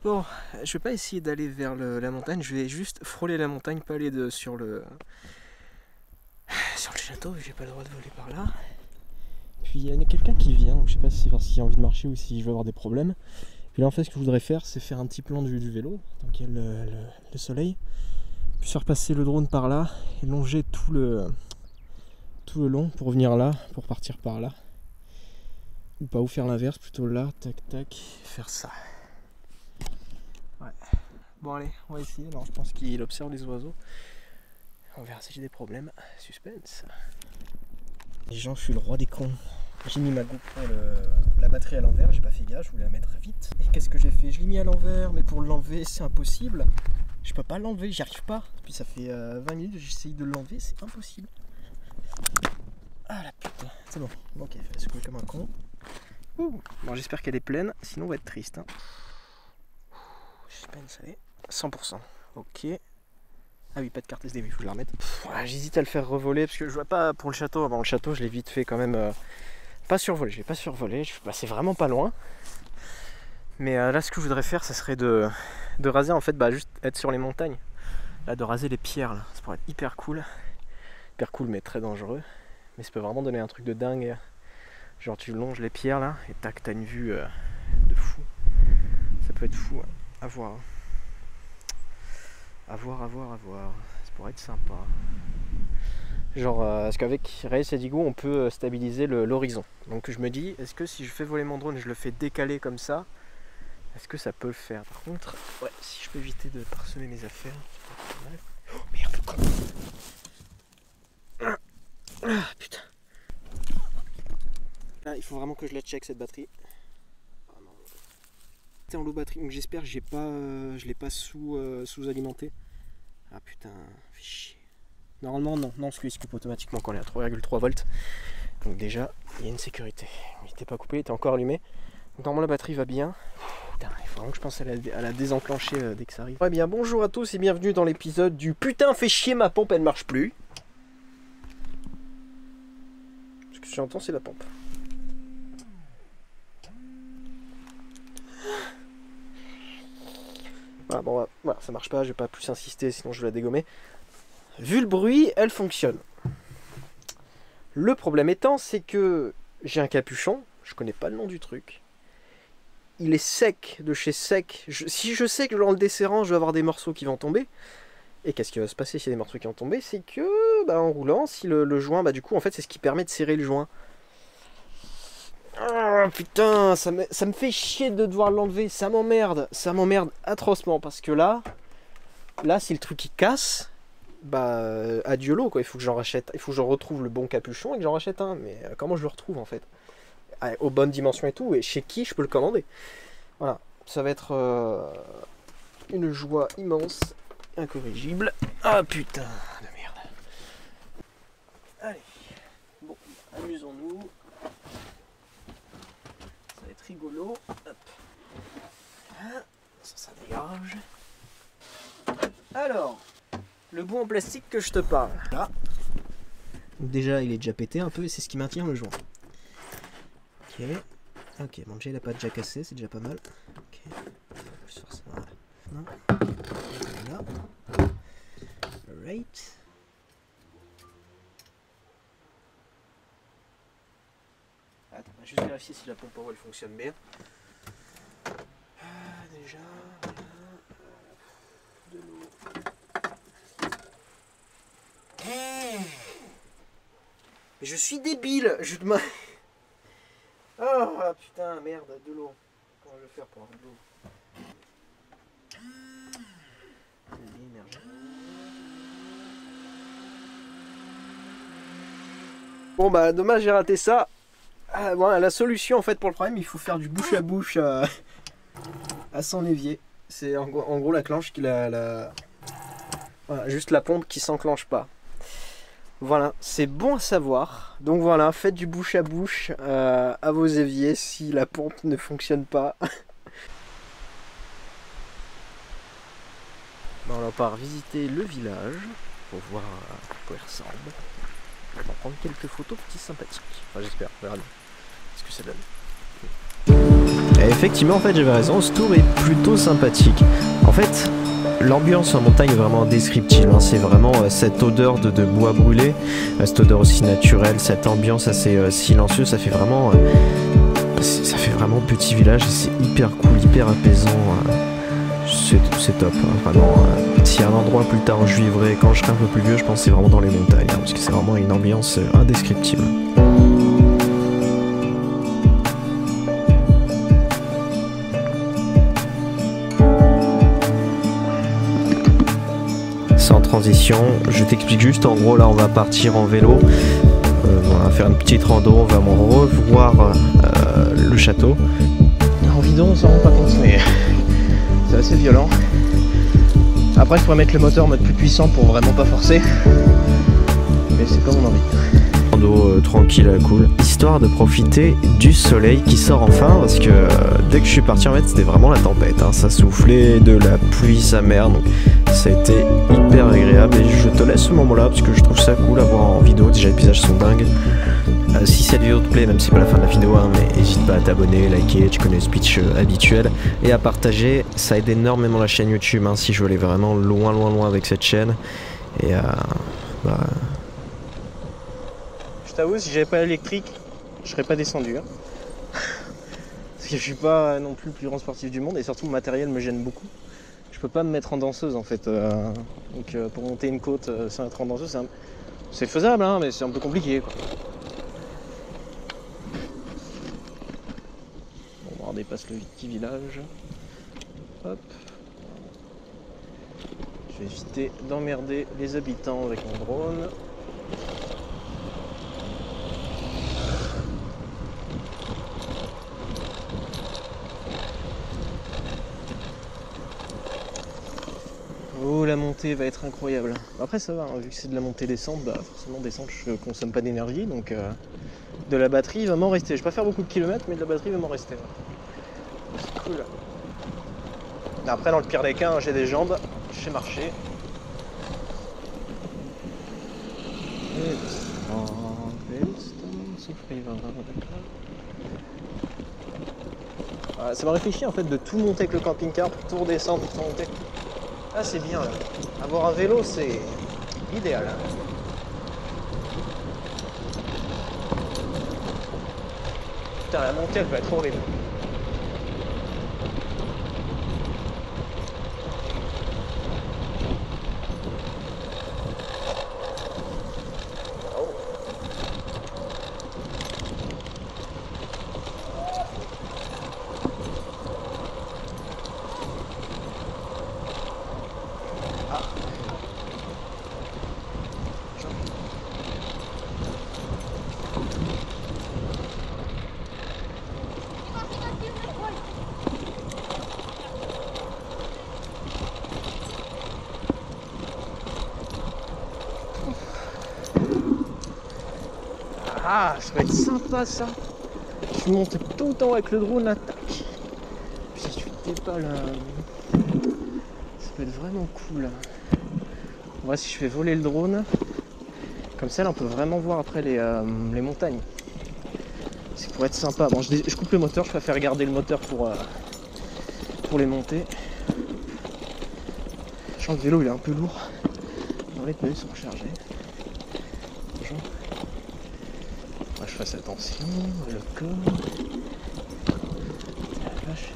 Bon, je vais pas essayer d'aller vers la montagne, je vais juste frôler la montagne, pas aller sur le château, j'ai pas le droit de voler par là. Puis il y a quelqu'un qui vient, donc je sais pas s'il a envie de marcher ou si je vais avoir des problèmes. Puis là en fait ce que je voudrais faire c'est faire un petit plan du vélo, tant qu'il y a le soleil. Puis faire passer le drone par là et longer tout le long pour venir là, pour partir par là. Ou pas, ou faire l'inverse, plutôt là, tac tac, faire ça. Ouais. Bon allez, on va essayer. Alors je pense qu'il observe les oiseaux. On verra si j'ai des problèmes. Suspense. Les gens, je suis le roi des cons. J'ai mis ma GoPro, la batterie à l'envers, j'ai pas fait gaffe, je voulais la mettre vite. Et qu'est-ce que j'ai fait? Je l'ai mis à l'envers, mais pour l'enlever c'est impossible. Je peux pas l'enlever, j'y arrive pas. Puis ça fait 20 minutes que j'essaye de l'enlever, c'est impossible. Ah la putain, c'est bon. Ok, je vais secouer comme un con. Ouh. Bon, j'espère qu'elle est pleine, sinon on va être triste. Hein. Suspense, allez. 100%. Ok. Ah oui, pas de carte SD, il faut que je la remette. J'hésite à le faire revoler parce que je vois pas pour le château. Avant le château, je l'ai vite fait quand même. Pas survolé, je l'ai pas survolé. Je suis passé vraiment pas loin. Mais là, ce que je voudrais faire, ça serait de raser en fait, juste être sur les montagnes. Là, de raser les pierres. Là. Ça pourrait être hyper cool. Hyper cool, mais très dangereux. Mais ça peut vraiment donner un truc de dingue. Genre, tu longes les pierres là et tac, t'as une vue de fou. Ça peut être fou. Hein. À voir. À voir. Ça pourrait être sympa. Genre, parce qu'avec Race Edigo, on peut stabiliser l'horizon. Donc je me dis, est-ce que si je fais voler mon drone et je le fais décaler comme ça, est-ce que ça peut le faire? Par contre, ouais, si je peux éviter de parsemer mes affaires. Oh merde, quoi. Ah putain. Là, il faut vraiment que je la check cette batterie. C'est en low batterie, donc j'espère que je l'ai pas sous-alimenté. Ah putain, fais chier. Normalement non, parce qu'il se coupe automatiquement quand on est à 3,3 volts. Donc déjà, il y a une sécurité. Il n'était pas coupé, il était encore allumé. Donc normalement la batterie va bien. Putain, il faut vraiment que je pense à la désenclencher dès que ça arrive. Ouais bien, bonjour à tous et bienvenue dans l'épisode du putain fait chier ma pompe, elle marche plus. Ce que j'entends c'est la pompe. Voilà, bon, voilà, ça marche pas, je vais pas plus insister, sinon je vais la dégommer. Vu le bruit, elle fonctionne. Le problème étant, c'est que j'ai un capuchon, je connais pas le nom du truc. Il est sec, de chez sec. Si je sais que dans le desserrant, je vais avoir des morceaux qui vont tomber. Et qu'est-ce qui va se passer s'il y a des morceaux qui vont tomber? C'est que, en roulant, si le joint, du coup, en fait, c'est ce qui permet de serrer le joint. Ah putain, ça me fait chier de devoir l'enlever, ça m'emmerde atrocement parce que là si le truc il casse, adieu l'eau quoi, il faut que j'en rachète, il faut que je retrouve le bon capuchon et que j'en rachète un, mais comment je le retrouve en fait? Aux bonnes dimensions et tout, et chez qui je peux le commander? Voilà, ça va être une joie immense, incorrigible. Ah putain de merde. Allez, bon, amusons-nous. Rigolo, hop. Ça dégage. Alors, le bout en plastique que je te parle. Là. Donc déjà, il est déjà pété un peu et c'est ce qui maintient le joint. Ok, bon, déjà il n'a pas déjà cassé, c'est déjà pas mal. Ok, je sors ça. Voilà. Right. Attends, on va juste vérifier si la pompe à eau elle fonctionne bien. Déjà, voilà. De l'eau. Mais je suis débile. Oh putain, merde, de l'eau. Comment je vais faire pour avoir de l'eau? Bon dommage, j'ai raté ça. La solution en fait pour le problème, il faut faire du bouche à bouche à son évier. C'est en gros la clenche qui voilà, juste la pompe qui s'enclenche pas. Voilà, c'est bon à savoir. Donc voilà, faites du bouche à bouche à vos éviers si la pompe ne fonctionne pas. Bon, on part visiter le village pour voir à quoi il ressemble. On va prendre quelques photos petits sympathiques. Enfin j'espère, on verra bien ce que ça donne. Hey. effectivement, en fait, j'avais raison, ce tour est plutôt sympathique. En fait, l'ambiance en montagne est vraiment indescriptible, hein. C'est vraiment cette odeur de bois brûlé, cette odeur aussi naturelle, cette ambiance assez silencieuse, ça fait vraiment petit village et c'est hyper cool, hyper apaisant. C'est top, hein, vraiment. S'il y a un endroit plus tard où je vivrai, quand je serai un peu plus vieux, je pense que c'est vraiment dans les montagnes, hein, parce que c'est vraiment une ambiance indescriptible. Sans transition, je t'explique juste, en gros là on va partir en vélo, on va faire une petite rando, on va revoir le château. En vidéo on s'en rend pas compte mais c'est assez violent. Après je pourrais mettre le moteur en mode plus puissant pour vraiment pas forcer, mais c'est comme on a envie. Rando tranquille, cool, histoire de profiter du soleil qui sort enfin, parce que dès que je suis parti en fait c'était vraiment la tempête, hein. Ça soufflait, de la pluie, sa mère, donc ça a été hyper agréable et je te laisse ce moment là parce que je trouve ça cool à voir en vidéo, déjà les paysages sont dingues. Si cette vidéo te plaît, même si c'est pas la fin de la vidéo, hein, mais n'hésite pas à t'abonner, liker, tu connais le speech habituel, et à partager, ça aide énormément la chaîne YouTube, hein, si je veux aller vraiment loin avec cette chaîne. Et Je t'avoue, si j'avais pas l'électrique, je serais pas descendu, hein. Parce que je suis pas non plus le plus grand sportif du monde et surtout mon matériel me gêne beaucoup. Je peux pas me mettre en danseuse en fait, donc pour monter une côte sans être en danseuse, c'est faisable, hein, mais c'est un peu compliqué, quoi. Bon, on dépasse le petit village. Hop. Je vais éviter d'emmerder les habitants avec mon drone. Oh, la montée va être incroyable. Après ça va, hein, vu que c'est de la montée-descente, bah forcément descente je consomme pas d'énergie, donc de la batterie il va m'en rester. Je vais pas faire beaucoup de kilomètres, mais de la batterie va m'en rester. Ouais. C'est cool. Après dans le pire des cas, hein, j'ai des jambes, je sais marcher. Ça m'a réfléchi en fait de tout monter avec le camping-car, tout redescendre, tout monter. Ah c'est bien là. Avoir un vélo c'est idéal. Putain la montée elle va être horrible. Ah, ça va être sympa ça. Tu montes tout le temps avec le drone là, tac. Puis si tu te dépales, ça peut être vraiment cool. On voit si je fais voler le drone. Comme ça là on peut vraiment voir après les montagnes. C'est pour être sympa. Bon je coupe le moteur, je préfère garder le moteur pour les montées. Je sens que le vélo il est un peu lourd. Les pneus sont rechargés. Je fasse attention, le corps. La vache.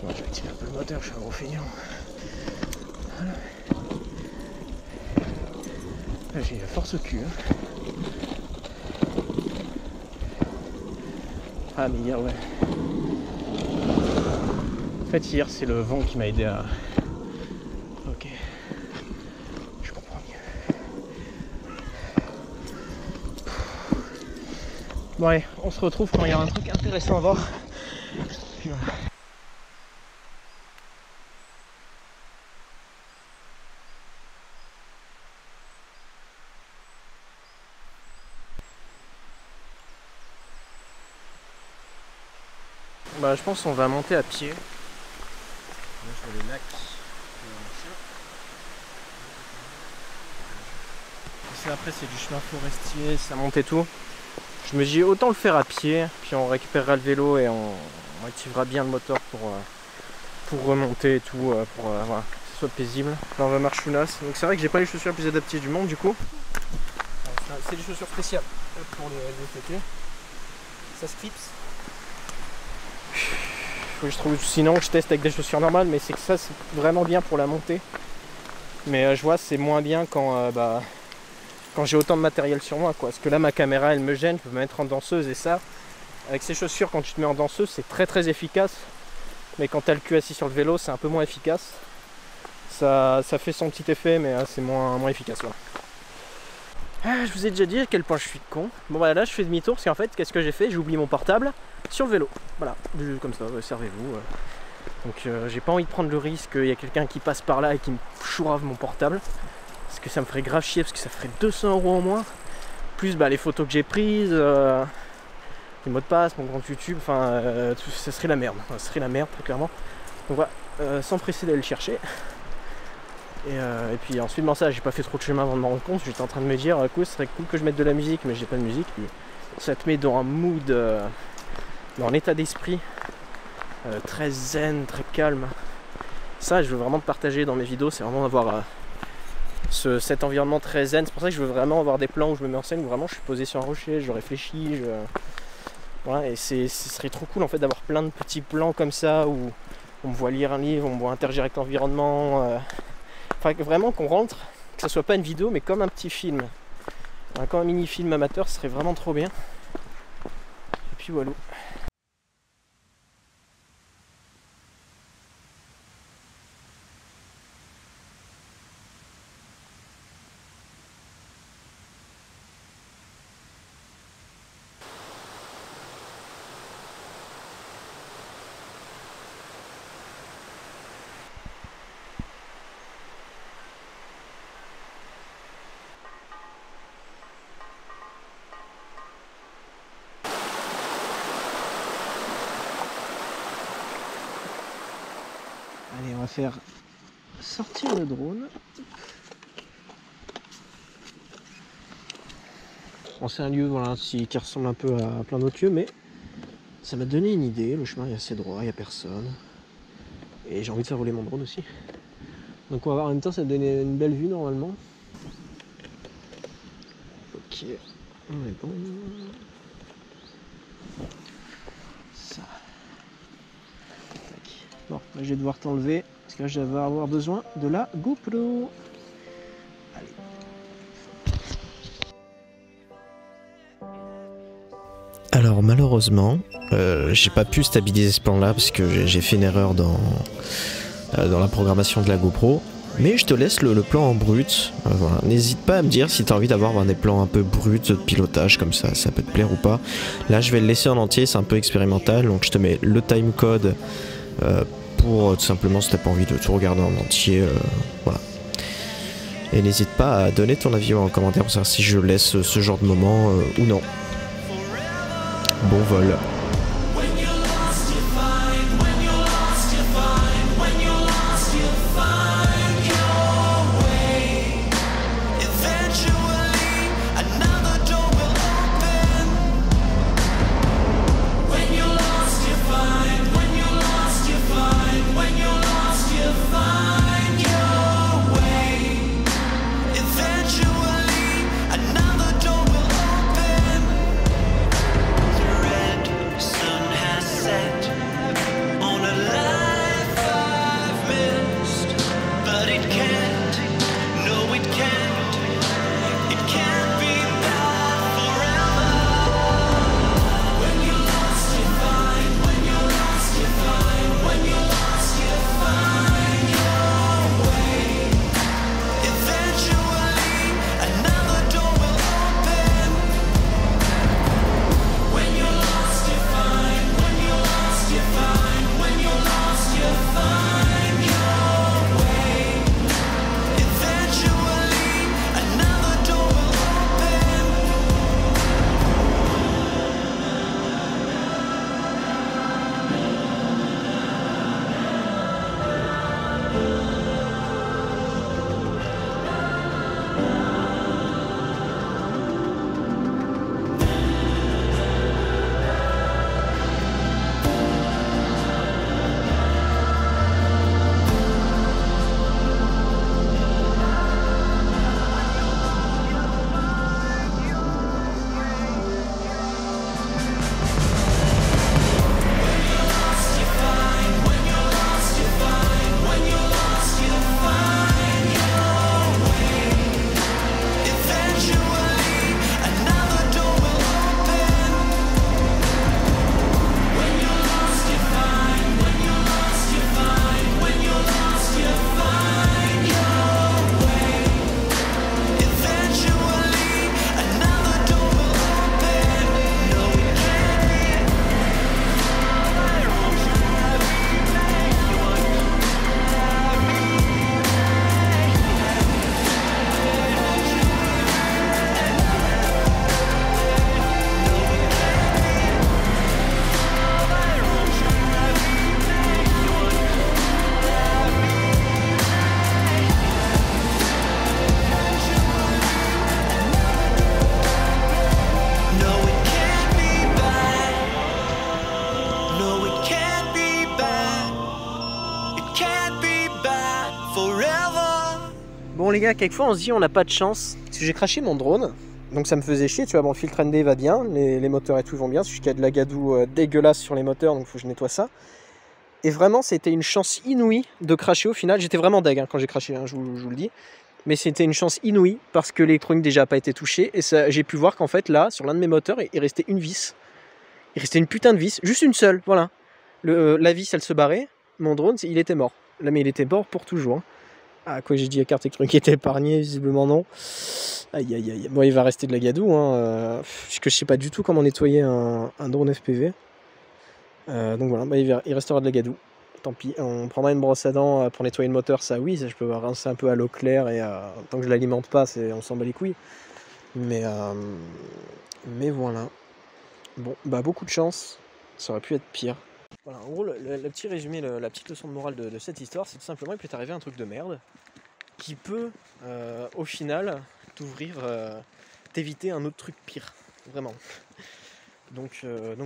Bon, je vais activer un peu le moteur, je suis un gros feignant. Voilà. Là j'ai la force au cul. Hein. Ah mais hier ouais. En fait hier c'est le vent qui m'a aidé à. Ok. Je comprends mieux. Bon allez, on se retrouve quand il y a un truc intéressant à voir. Puis voilà. Bah je pense qu'on va monter à pied. Là sur les lacs. après c'est du chemin forestier, ça monte et tout. Je me dis autant le faire à pied, puis on récupérera le vélo et on activera bien le moteur pour remonter et tout, pour voilà, que ce soit paisible. Là on va marchounas, donc c'est vrai que j'ai pas les chaussures les plus adaptées du monde du coup. C'est des chaussures spéciales pour les VTT. Ça se clipse. Faut que je trouve, sinon je teste avec des chaussures normales, mais c'est que ça c'est vraiment bien pour la montée. Mais je vois c'est moins bien quand j'ai autant de matériel sur moi quoi. Parce que là ma caméra elle me gêne, je peux me mettre en danseuse et ça. Avec ces chaussures quand tu te mets en danseuse c'est très très efficace. Mais quand tu as le cul assis sur le vélo c'est un peu moins efficace. Ça fait son petit effet mais c'est moins efficace là. Je vous ai déjà dit à quel point je suis con. Bon bah là je fais demi-tour parce qu'en fait qu'est-ce que j'ai fait? J'ai oublié mon portable sur le vélo. Voilà, comme ça, servez-vous. Donc j'ai pas envie de prendre le risque qu'il y a quelqu'un qui passe par là et qui me chourave mon portable. Parce que ça me ferait grave chier parce que ça ferait 200 € en moins. Plus les photos que j'ai prises, les mots de passe, mon compte YouTube, enfin ça serait la merde. Ça serait la merde très clairement. Donc voilà, sans presser d'aller le chercher. Et puis ensuite, ça, j'ai pas fait trop de chemin avant de me rendre compte. J'étais en train de me dire, ce serait cool que je mette de la musique, mais j'ai pas de musique. Puis ça te met dans un mood, dans un état d'esprit très zen, très calme. Ça, je veux vraiment partager dans mes vidéos, c'est vraiment avoir cet environnement très zen. C'est pour ça que je veux vraiment avoir des plans où je me mets en scène, où vraiment je suis posé sur un rocher, je réfléchis. Voilà, et ce serait trop cool en fait d'avoir plein de petits plans comme ça où on me voit lire un livre, on me voit interagir avec l'environnement. Enfin, vraiment qu'on rentre, que ce soit pas une vidéo, mais comme un petit film. Comme un mini-film amateur, ce serait vraiment trop bien. Et puis voilà. Allez, on va faire sortir le drone. Bon, c'est un lieu voilà, qui ressemble un peu à plein d'autres lieux, mais ça m'a donné une idée. Le chemin est assez droit, il n'y a personne. Et j'ai envie de faire voler mon drone aussi. Donc on va voir en même temps, ça va donner une belle vue normalement. Ok, on est bon. Ça. Bon, là, je vais devoir t'enlever parce que là je vais avoir besoin de la GoPro. Allez. Alors malheureusement, j'ai pas pu stabiliser ce plan là parce que j'ai fait une erreur dans la programmation de la GoPro. Mais je te laisse le plan en brut. Voilà. N'hésite pas à me dire si tu as envie d'avoir des plans un peu bruts de pilotage comme ça peut te plaire ou pas. Là je vais le laisser en entier, c'est un peu expérimental, donc je te mets le timecode pour tout simplement si t'as pas envie de tout regarder en entier. Voilà. Et n'hésite pas à donner ton avis en commentaire pour savoir si je laisse ce genre de moment ou non. Bon vol. Bon les gars, quelquefois on se dit on n'a pas de chance. Parce que j'ai craché mon drone. Donc ça me faisait chier, tu vois, mon filtre ND va bien, les moteurs et tout vont bien. C'est juste qu'il y a de la gadoue dégueulasse sur les moteurs, donc il faut que je nettoie ça. Et vraiment, c'était une chance inouïe de cracher au final. J'étais vraiment deg quand j'ai craché, je vous le dis. Mais c'était une chance inouïe parce que l'électronique déjà n'a pas été touchée. Et j'ai pu voir qu'en fait, là, sur l'un de mes moteurs, il restait une vis. Il restait une putain de vis, juste une seule, voilà. La vis, elle se barrait. Mon drone, il était mort. Là, mais il était mort pour toujours. Ah, quoi, j'ai dit la carte électronique était épargnée, visiblement non. Aïe, aïe, aïe. Bon, il va rester de la gadoue, parce que je sais pas du tout comment nettoyer un drone FPV. Donc voilà, il restera de la gadoue. Tant pis, on prendra une brosse à dents pour nettoyer le moteur, ça oui, ça je peux rincer un peu à l'eau claire et tant que je l'alimente pas, on s'en bat les couilles. Mais voilà. Bon, bah beaucoup de chance, ça aurait pu être pire. Voilà, en gros, le petit résumé, la petite leçon de morale de cette histoire, c'est tout simplement il peut t'arriver un truc de merde qui peut, au final, t'éviter un autre truc pire, vraiment. Donc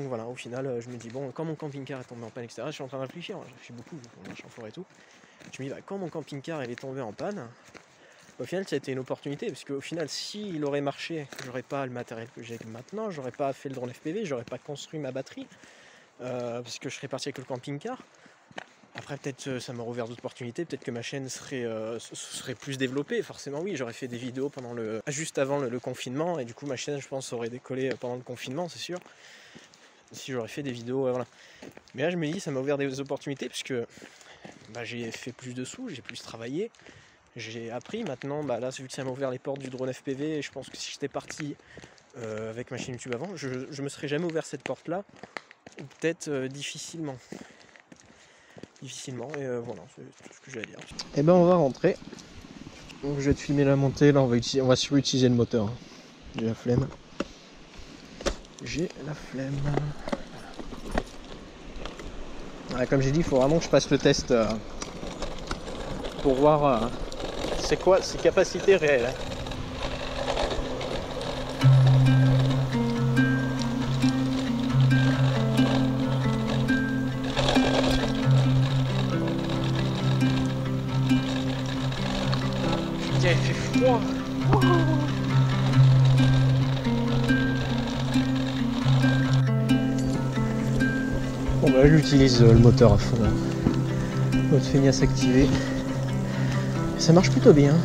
voilà, au final, je me dis, bon, quand mon camping-car est tombé en panne, etc., je suis en train de réfléchir, je fais beaucoup, on marche en forêt et tout, je me dis, bah, quand mon camping-car il est tombé en panne, au final, ça a été une opportunité, parce qu'au final, s'il aurait marché, j'aurais pas le matériel que j'ai maintenant, j'aurais pas fait le drone FPV, j'aurais pas construit ma batterie, parce que je serais parti avec le camping-car. Après, peut-être ça m'aurait ouvert d'autres opportunités, peut-être que ma chaîne serait plus développée. Forcément, oui, j'aurais fait des vidéos juste avant le confinement, et du coup, ma chaîne, je pense, aurait décollé pendant le confinement, c'est sûr. Si j'aurais fait des vidéos, voilà. Mais là, je me dis, ça m'a ouvert des opportunités, parce que j'ai fait plus de sous, j'ai plus travaillé, j'ai appris. Maintenant, là, vu que ça m'a ouvert les portes du drone FPV, je pense que si j'étais parti avec ma chaîne YouTube avant, je me serais jamais ouvert cette porte-là, ou peut-être difficilement. Et voilà, c'est tout ce que j'ai à dire. Et ben on va rentrer. Donc je vais te filmer la montée, là on va surutiliser le moteur. J'ai la flemme. Voilà, comme j'ai dit, il faut vraiment que je passe le test pour voir c'est quoi ses capacités réelles. Il fait froid. Bon bah j'utilise le moteur à fond. Mode feignasse activé. Ça marche plutôt bien.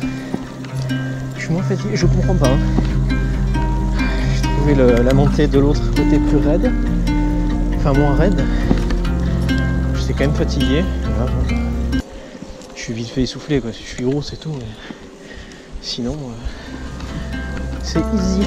Je suis moins fatigué, je comprends pas. J'ai trouvé la montée de l'autre côté plus raide. Enfin moins raide. J'étais quand même fatigué. Voilà. Je suis vite fait essoufflé quoi, je suis gros c'est tout. Mais... sinon, c'est easy.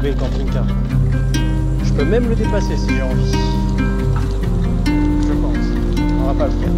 Le camping-car. Je peux même le dépasser si j'ai envie. Je pense. On va pas le faire.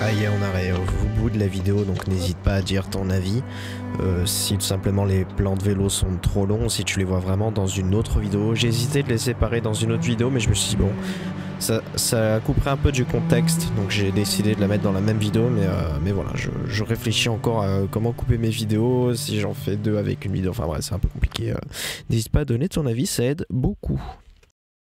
Ça y est, on arrive au bout de la vidéo, donc n'hésite pas à dire ton avis. Si tout simplement les plans de vélo sont trop longs, si tu les vois vraiment dans une autre vidéo. J'ai hésité de les séparer dans une autre vidéo, mais je me suis dit bon, ça couperait un peu du contexte, donc j'ai décidé de la mettre dans la même vidéo. Mais voilà, je réfléchis encore à comment couper mes vidéos, si j'en fais deux avec une vidéo, enfin bref, c'est un peu compliqué. N'hésite pas à donner ton avis, ça aide beaucoup.